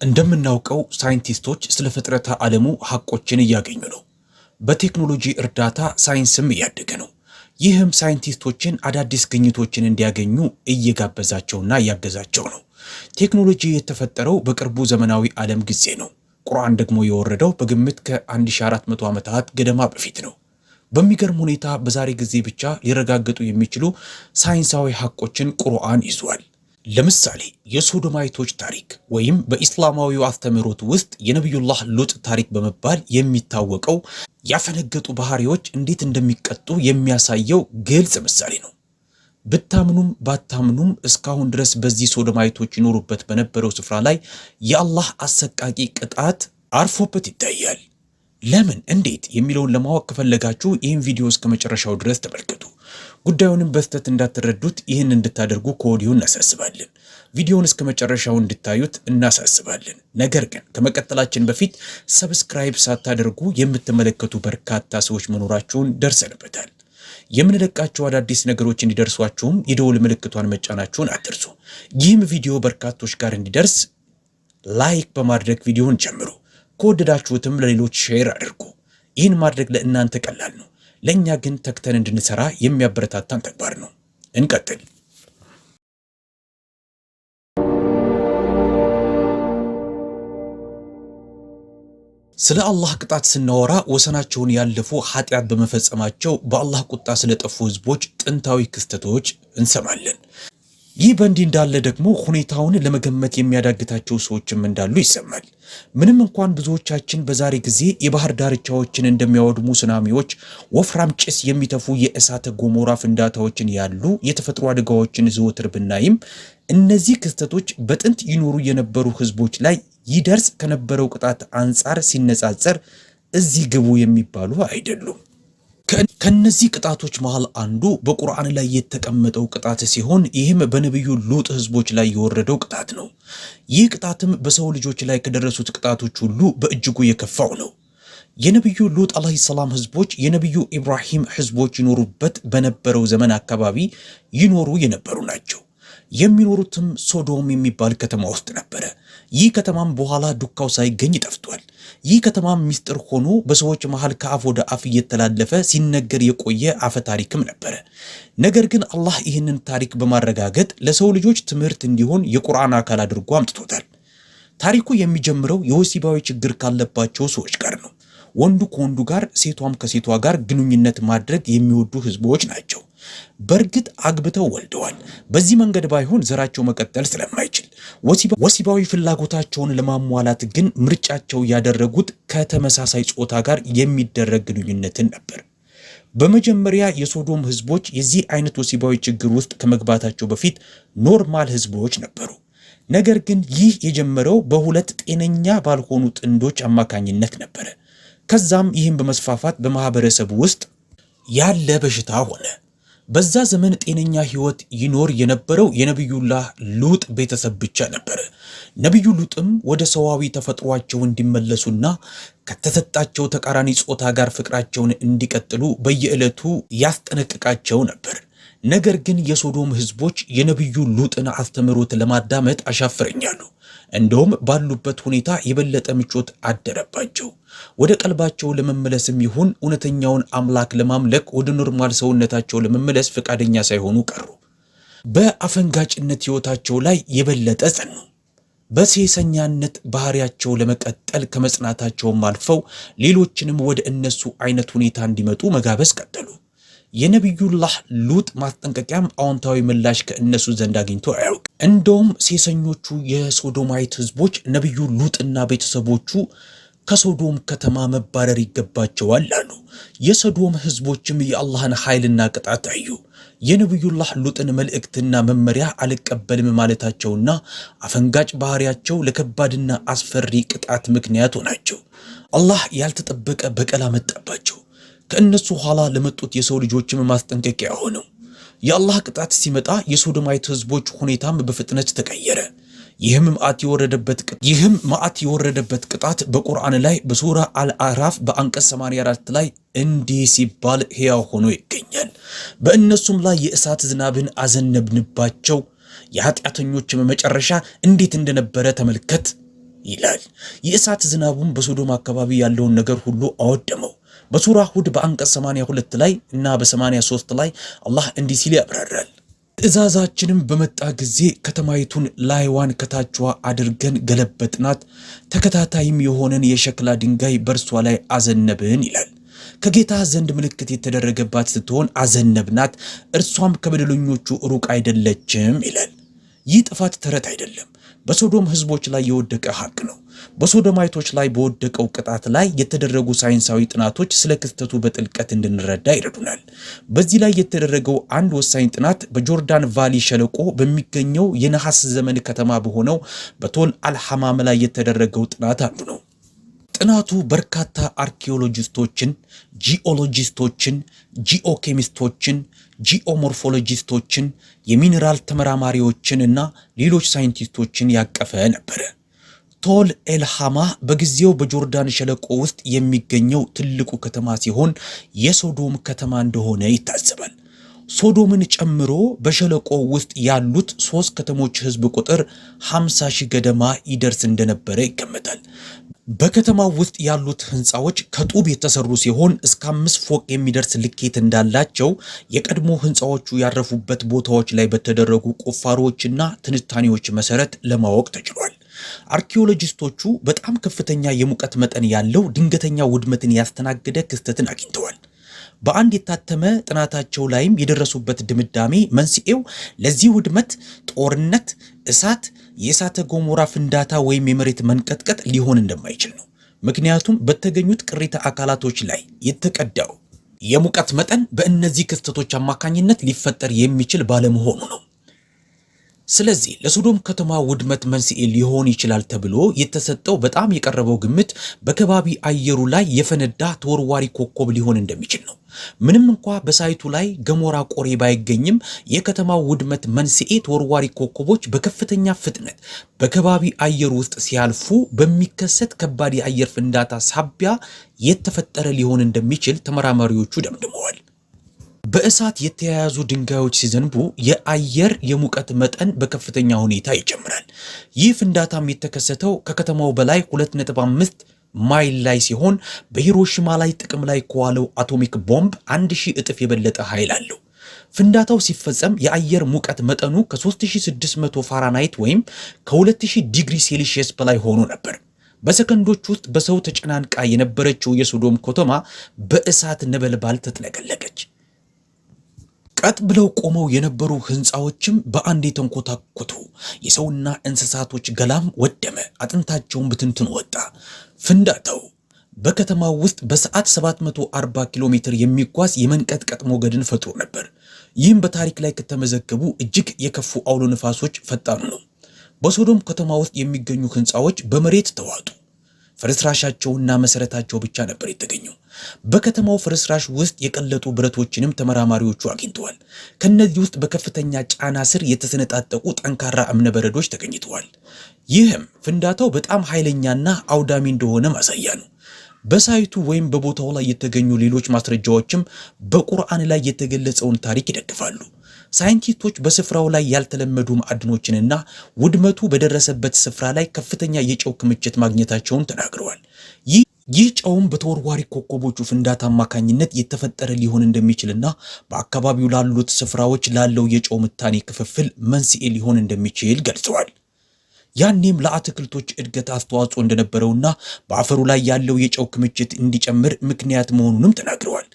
እንደምናውቀው ሳይንቲስቶች ስለ ፍጥረተ ዓለሙ ሐቆችን እያገኙ ነው። በቴክኖሎጂ እርዳታ ሳይንስም እያደገ ነው። ይህም ሳይንቲስቶችን አዳዲስ ግኝቶችን እንዲያገኙ እየጋበዛቸውና እያገዛቸው ነው። ቴክኖሎጂ የተፈጠረው በቅርቡ ዘመናዊ ዓለም ጊዜ ነው። ቁርአን ደግሞ የወረደው በግምት ከ1400 ዓመታት ገደማ በፊት ነው። በሚገርም ሁኔታ በዛሬ ጊዜ ብቻ ሊረጋገጡ የሚችሉ ሳይንሳዊ ሐቆችን ቁርአን ይዟል። ለምሳሌ የሶዶማይቶች ታሪክ ወይም በኢስላማዊው አስተምህሮት ውስጥ የነቢዩላህ ሉጥ ታሪክ በመባል የሚታወቀው ያፈነገጡ ባህሪዎች እንዴት እንደሚቀጡ የሚያሳየው ግልጽ ምሳሌ ነው። ብታምኑም ባታምኑም እስካሁን ድረስ በዚህ ሶዶማይቶች ይኖሩበት በነበረው ስፍራ ላይ የአላህ አሰቃቂ ቅጣት አርፎበት ይታያል። ለምን እንዴት የሚለውን ለማወቅ ከፈለጋችሁ ይህን ቪዲዮ እስከ መጨረሻው ድረስ ተመልከቱ። ጉዳዩንም በስተት እንዳትረዱት ይህን እንድታደርጉ ከወዲሁ እናሳስባለን። ቪዲዮውን እስከ መጨረሻው እንድታዩት እናሳስባለን። ነገር ግን ከመቀጠላችን በፊት ሰብስክራይብ ሳታደርጉ የምትመለከቱ በርካታ ሰዎች መኖራቸውን ደርሰንበታል። የምንለቃቸው አዳዲስ ነገሮች እንዲደርሷችሁም የደወል ምልክቷን መጫናችሁን አትርሱ። ይህም ቪዲዮ በርካቶች ጋር እንዲደርስ ላይክ በማድረግ ቪዲዮውን ጀምሩ። ከወደዳችሁትም ለሌሎች ሼር አድርጉ። ይህን ማድረግ ለእናንተ ቀላል ነው፣ ለእኛ ግን ተግተን እንድንሰራ የሚያበረታታን ተግባር ነው። እንቀጥል። ስለ አላህ ቅጣት ስናወራ ወሰናቸውን ያለፉ ኃጢአት በመፈጸማቸው በአላህ ቁጣ ስለጠፉ ህዝቦች ጥንታዊ ክስተቶች እንሰማለን። ይህ በእንዲህ እንዳለ ደግሞ ሁኔታውን ለመገመት የሚያዳግታቸው ሰዎችም እንዳሉ ይሰማል። ምንም እንኳን ብዙዎቻችን በዛሬ ጊዜ የባህር ዳርቻዎችን እንደሚያወድሙ ሱናሚዎች፣ ወፍራም ጭስ የሚተፉ የእሳተ ገሞራ ፍንዳታዎችን ያሉ የተፈጥሮ አደጋዎችን ዘወትር ብናይም እነዚህ ክስተቶች በጥንት ይኖሩ የነበሩ ህዝቦች ላይ ይደርስ ከነበረው ቅጣት አንጻር ሲነጻጸር እዚህ ግቡ የሚባሉ አይደሉም። ከነዚህ ቅጣቶች መሃል አንዱ በቁርአን ላይ የተቀመጠው ቅጣት ሲሆን ይህም በነቢዩ ሉጥ ህዝቦች ላይ የወረደው ቅጣት ነው። ይህ ቅጣትም በሰው ልጆች ላይ ከደረሱት ቅጣቶች ሁሉ በእጅጉ የከፋው ነው። የነቢዩ ሉጥ አለይሂ ሰላም ህዝቦች የነቢዩ ኢብራሂም ህዝቦች ይኖሩበት በነበረው ዘመን አካባቢ ይኖሩ የነበሩ ናቸው። የሚኖሩትም ሶዶም የሚባል ከተማ ውስጥ ነበረ። ይህ ከተማም በኋላ ዱካው ሳይገኝ ጠፍቷል። ይህ ከተማም ሚስጥር ሆኖ በሰዎች መሃል ከአፍ ወደ አፍ እየተላለፈ ሲነገር የቆየ አፈ ታሪክም ነበረ። ነገር ግን አላህ ይህንን ታሪክ በማረጋገጥ ለሰው ልጆች ትምህርት እንዲሆን የቁርአን አካል አድርጎ አምጥቶታል። ታሪኩ የሚጀምረው የወሲባዊ ችግር ካለባቸው ሰዎች ጋር ነው። ወንዱ ከወንዱ ጋር፣ ሴቷም ከሴቷ ጋር ግንኙነት ማድረግ የሚወዱ ህዝቦች ናቸው። በእርግጥ አግብተው ወልደዋል። በዚህ መንገድ ባይሆን ዘራቸው መቀጠል ስለማይችል ወሲባዊ ፍላጎታቸውን ለማሟላት ግን ምርጫቸው ያደረጉት ከተመሳሳይ ጾታ ጋር የሚደረግ ግንኙነትን ነበር። በመጀመሪያ የሶዶም ህዝቦች የዚህ አይነት ወሲባዊ ችግር ውስጥ ከመግባታቸው በፊት ኖርማል ህዝቦች ነበሩ። ነገር ግን ይህ የጀመረው በሁለት ጤነኛ ባልሆኑ ጥንዶች አማካኝነት ነበረ። ከዛም ይህም በመስፋፋት በማህበረሰቡ ውስጥ ያለ በሽታ ሆነ። በዛ ዘመን ጤነኛ ህይወት ይኖር የነበረው የነቢዩላህ ሉጥ ቤተሰብ ብቻ ነበረ። ነቢዩ ሉጥም ወደ ሰዋዊ ተፈጥሯቸው እንዲመለሱና ከተሰጣቸው ተቃራኒ ጾታ ጋር ፍቅራቸውን እንዲቀጥሉ በየዕለቱ ያስጠነቅቃቸው ነበር። ነገር ግን የሶዶም ህዝቦች የነቢዩ ሉጥን አስተምህሮት ለማዳመጥ አሻፍረኛሉ። እንደውም ባሉበት ሁኔታ የበለጠ ምቾት አደረባቸው። ወደ ቀልባቸው ለመመለስም ይሁን እውነተኛውን አምላክ ለማምለክ ወደ ኖርማል ሰውነታቸው ለመመለስ ፈቃደኛ ሳይሆኑ ቀሩ። በአፈንጋጭነት ህይወታቸው ላይ የበለጠ ጸኑ። በሴሰኛነት ባህሪያቸው ለመቀጠል ከመጽናታቸውም አልፈው ሌሎችንም ወደ እነሱ አይነት ሁኔታ እንዲመጡ መጋበዝ ቀጠሉ። የነቢዩላህ ሉጥ ማስጠንቀቂያም አዎንታዊ ምላሽ ከእነሱ ዘንድ አግኝቶ አያውቅ። እንደውም ሴሰኞቹ የሶዶማይት ህዝቦች ነቢዩ ሉጥና ቤተሰቦቹ ከሶዶም ከተማ መባረር ይገባቸዋል አሉ። የሶዶም ህዝቦችም የአላህን ኃይልና ቅጣት አዩ። የነቢዩላህ ሉጥን መልእክትና መመሪያ አልቀበልም ማለታቸውና አፈንጋጭ ባህሪያቸው ለከባድና አስፈሪ ቅጣት ምክንያት ሆናቸው። አላህ ያልተጠበቀ በቀል አመጣባቸው። ከእነሱ ኋላ ለመጡት የሰው ልጆችም ማስጠንቀቂያ ሆነው። የአላህ ቅጣት ሲመጣ የሶዶማይት ህዝቦች ሁኔታም በፍጥነት ተቀየረ። ይህም መዓት የወረደበት ቅጣት በቁርአን ላይ በሱራ አልአዕራፍ በአንቀጽ 84 ላይ እንዲህ ሲባል ሕያው ሆኖ ይገኛል። በእነሱም ላይ የእሳት ዝናብን አዘነብንባቸው፣ የኃጢአተኞችም መጨረሻ እንዴት እንደነበረ ተመልከት ይላል። የእሳት ዝናቡም በሶዶም አካባቢ ያለውን ነገር ሁሉ አወደመው። በሱራ ሁድ በአንቀጽ 82 ላይ እና በ83 ላይ አላህ እንዲህ ሲል ያብራራል። ትእዛዛችንም በመጣ ጊዜ ከተማይቱን ላይዋን ከታችዋ አድርገን ገለበጥናት፣ ተከታታይም የሆነን የሸክላ ድንጋይ በእርሷ ላይ አዘነብን ይላል። ከጌታ ዘንድ ምልክት የተደረገባት ስትሆን አዘነብናት፣ እርሷም ከበደለኞቹ ሩቅ አይደለችም ይላል። ይህ ጥፋት ተረት አይደለም፣ በሶዶም ህዝቦች ላይ የወደቀ ሀቅ ነው። በሶዶማይቶች ላይ በወደቀው ቅጣት ላይ የተደረጉ ሳይንሳዊ ጥናቶች ስለ ክስተቱ በጥልቀት እንድንረዳ ይረዱናል። በዚህ ላይ የተደረገው አንድ ወሳኝ ጥናት በጆርዳን ቫሊ ሸለቆ በሚገኘው የነሐስ ዘመን ከተማ በሆነው በቶል አልሐማም ላይ የተደረገው ጥናት አንዱ ነው። ጥናቱ በርካታ አርኪኦሎጂስቶችን፣ ጂኦሎጂስቶችን፣ ጂኦኬሚስቶችን፣ ጂኦሞርፎሎጂስቶችን፣ የሚኒራል ተመራማሪዎችን እና ሌሎች ሳይንቲስቶችን ያቀፈ ነበረ። ቶል ኤልሃማ በጊዜው በጆርዳን ሸለቆ ውስጥ የሚገኘው ትልቁ ከተማ ሲሆን የሶዶም ከተማ እንደሆነ ይታሰባል። ሶዶምን ጨምሮ በሸለቆ ውስጥ ያሉት 3 ከተሞች ህዝብ ቁጥር 50 ሺህ ገደማ ይደርስ እንደነበረ ይገመታል። በከተማው ውስጥ ያሉት ህንፃዎች ከጡብ የተሰሩ ሲሆን እስከ 5 ፎቅ የሚደርስ ልኬት እንዳላቸው የቀድሞ ህንፃዎቹ ያረፉበት ቦታዎች ላይ በተደረጉ ቁፋሮዎችና ትንታኔዎች መሰረት ለማወቅ ተችሏል። አርኪኦሎጂስቶቹ በጣም ከፍተኛ የሙቀት መጠን ያለው ድንገተኛ ውድመትን ያስተናገደ ክስተትን አግኝተዋል። በአንድ የታተመ ጥናታቸው ላይም የደረሱበት ድምዳሜ መንስኤው ለዚህ ውድመት ጦርነት፣ እሳት፣ የእሳተ ገሞራ ፍንዳታ ወይም የመሬት መንቀጥቀጥ ሊሆን እንደማይችል ነው። ምክንያቱም በተገኙት ቅሪተ አካላቶች ላይ የተቀዳው የሙቀት መጠን በእነዚህ ክስተቶች አማካኝነት ሊፈጠር የሚችል ባለመሆኑ ነው። ስለዚህ ለሶዶም ከተማ ውድመት መንስኤ ሊሆን ይችላል ተብሎ የተሰጠው በጣም የቀረበው ግምት በከባቢ አየሩ ላይ የፈነዳ ተወርዋሪ ኮከብ ሊሆን እንደሚችል ነው። ምንም እንኳ በሳይቱ ላይ ገሞራ ቆሬ ባይገኝም የከተማው ውድመት መንስኤ ተወርዋሪ ኮከቦች በከፍተኛ ፍጥነት በከባቢ አየሩ ውስጥ ሲያልፉ በሚከሰት ከባድ የአየር ፍንዳታ ሳቢያ የተፈጠረ ሊሆን እንደሚችል ተመራማሪዎቹ ደምድመዋል። በእሳት የተያያዙ ድንጋዮች ሲዘንቡ የአየር የሙቀት መጠን በከፍተኛ ሁኔታ ይጨምራል። ይህ ፍንዳታም የተከሰተው ከከተማው በላይ 2.5 ማይል ላይ ሲሆን በሂሮሺማ ላይ ጥቅም ላይ ከዋለው አቶሚክ ቦምብ 1000 እጥፍ የበለጠ ኃይል አለው። ፍንዳታው ሲፈጸም የአየር ሙቀት መጠኑ ከ3600 ፋራናይት ወይም ከ2000 ዲግሪ ሴልሺየስ በላይ ሆኖ ነበር። በሰከንዶች ውስጥ በሰው ተጨናንቃ የነበረችው የሶዶም ከተማ በእሳት ነበልባል ተጥለቀለቀች። ቀጥ ብለው ቆመው የነበሩ ህንፃዎችም በአንድ የተንኮታኮቱ፣ የሰውና እንስሳቶች ገላም ወደመ፣ አጥንታቸውን ብትንትን ወጣ። ፍንዳታው በከተማው ውስጥ በሰዓት 740 ኪሎ ሜትር የሚጓዝ የመንቀጥቀጥ ሞገድን ፈጥሮ ነበር። ይህም በታሪክ ላይ ከተመዘገቡ እጅግ የከፉ አውሎ ነፋሶች ፈጣኑ ነው። በሶዶም ከተማ ውስጥ የሚገኙ ህንፃዎች በመሬት ተዋጡ። ፍርስራሻቸውና መሰረታቸው ብቻ ነበር የተገኘው። በከተማው ፍርስራሽ ውስጥ የቀለጡ ብረቶችንም ተመራማሪዎቹ አግኝተዋል። ከነዚህ ውስጥ በከፍተኛ ጫና ስር የተሰነጣጠቁ ጠንካራ እብነበረዶች ተገኝተዋል። ይህም ፍንዳታው በጣም ኃይለኛና አውዳሚ እንደሆነ ማሳያ ነው። በሳይቱ ወይም በቦታው ላይ የተገኙ ሌሎች ማስረጃዎችም በቁርአን ላይ የተገለጸውን ታሪክ ይደግፋሉ። ሳይንቲስቶች በስፍራው ላይ ያልተለመዱ ማዕድኖችንና ውድመቱ በደረሰበት ስፍራ ላይ ከፍተኛ የጨው ክምችት ማግኘታቸውን ተናግረዋል። ይህ ጨውም በተወርዋሪ ኮከቦቹ ፍንዳታ አማካኝነት የተፈጠረ ሊሆን እንደሚችልና በአካባቢው ላሉት ስፍራዎች ላለው የጨው ምጣኔ ክፍፍል መንስኤ ሊሆን እንደሚችል ገልጸዋል። ያኔም ለአትክልቶች እድገት አስተዋጽኦ እንደነበረውና በአፈሩ ላይ ያለው የጨው ክምችት እንዲጨምር ምክንያት መሆኑንም ተናግረዋል።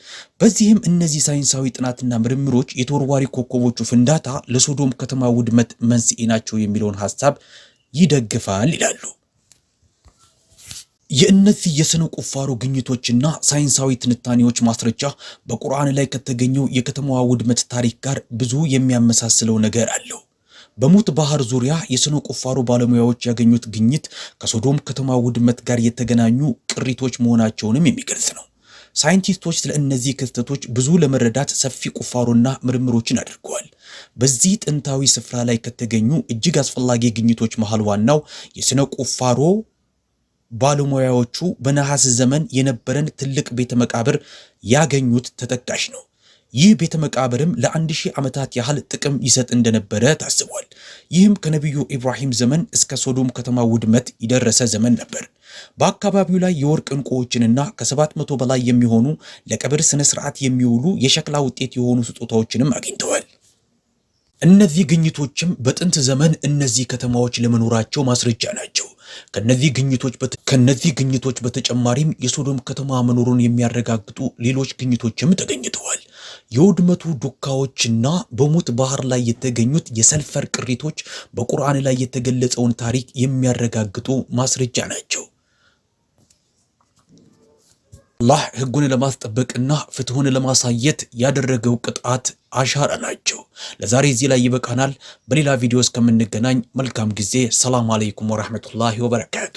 በዚህም እነዚህ ሳይንሳዊ ጥናትና ምርምሮች የተወርዋሪ ኮከቦቹ ፍንዳታ ለሶዶም ከተማ ውድመት መንስኤ ናቸው የሚለውን ሐሳብ ይደግፋል ይላሉ። የእነዚህ የስነ ቁፋሮ ግኝቶችና ሳይንሳዊ ትንታኔዎች ማስረጃ በቁርአን ላይ ከተገኘው የከተማዋ ውድመት ታሪክ ጋር ብዙ የሚያመሳስለው ነገር አለው። በሙት ባህር ዙሪያ የስነ ቁፋሮ ባለሙያዎች ያገኙት ግኝት ከሶዶም ከተማ ውድመት ጋር የተገናኙ ቅሪቶች መሆናቸውንም የሚገልጽ ነው። ሳይንቲስቶች ስለ እነዚህ ክስተቶች ብዙ ለመረዳት ሰፊ ቁፋሮና ምርምሮችን አድርገዋል። በዚህ ጥንታዊ ስፍራ ላይ ከተገኙ እጅግ አስፈላጊ ግኝቶች መሃል ዋናው የስነ ቁፋሮ ባለሙያዎቹ በነሐስ ዘመን የነበረን ትልቅ ቤተ መቃብር ያገኙት ተጠቃሽ ነው። ይህ ቤተ መቃብርም ለ1000 ዓመታት ያህል ጥቅም ይሰጥ እንደነበረ ታስቧል። ይህም ከነቢዩ ኢብራሂም ዘመን እስከ ሶዶም ከተማ ውድመት የደረሰ ዘመን ነበር። በአካባቢው ላይ የወርቅ ዕንቁዎችንና ከ700 በላይ የሚሆኑ ለቀብር ስነ ስርዓት የሚውሉ የሸክላ ውጤት የሆኑ ስጦታዎችንም አግኝተዋል። እነዚህ ግኝቶችም በጥንት ዘመን እነዚህ ከተማዎች ለመኖራቸው ማስረጃ ናቸው። ከነዚህ ግኝቶች በተጨማሪም የሶዶም ከተማ መኖሩን የሚያረጋግጡ ሌሎች ግኝቶችም ተገኝተዋል። የውድመቱ ዱካዎችና በሙት ባህር ላይ የተገኙት የሰልፈር ቅሪቶች በቁርአን ላይ የተገለጸውን ታሪክ የሚያረጋግጡ ማስረጃ ናቸው። አላህ ሕጉን ለማስጠበቅና ፍትሁን ለማሳየት ያደረገው ቅጣት አሻራ ናቸው። ለዛሬ እዚህ ላይ ይበቃናል። በሌላ ቪዲዮ እስከምንገናኝ መልካም ጊዜ። ሰላም አለይኩም ወራህመቱላሂ ወበረካቱ።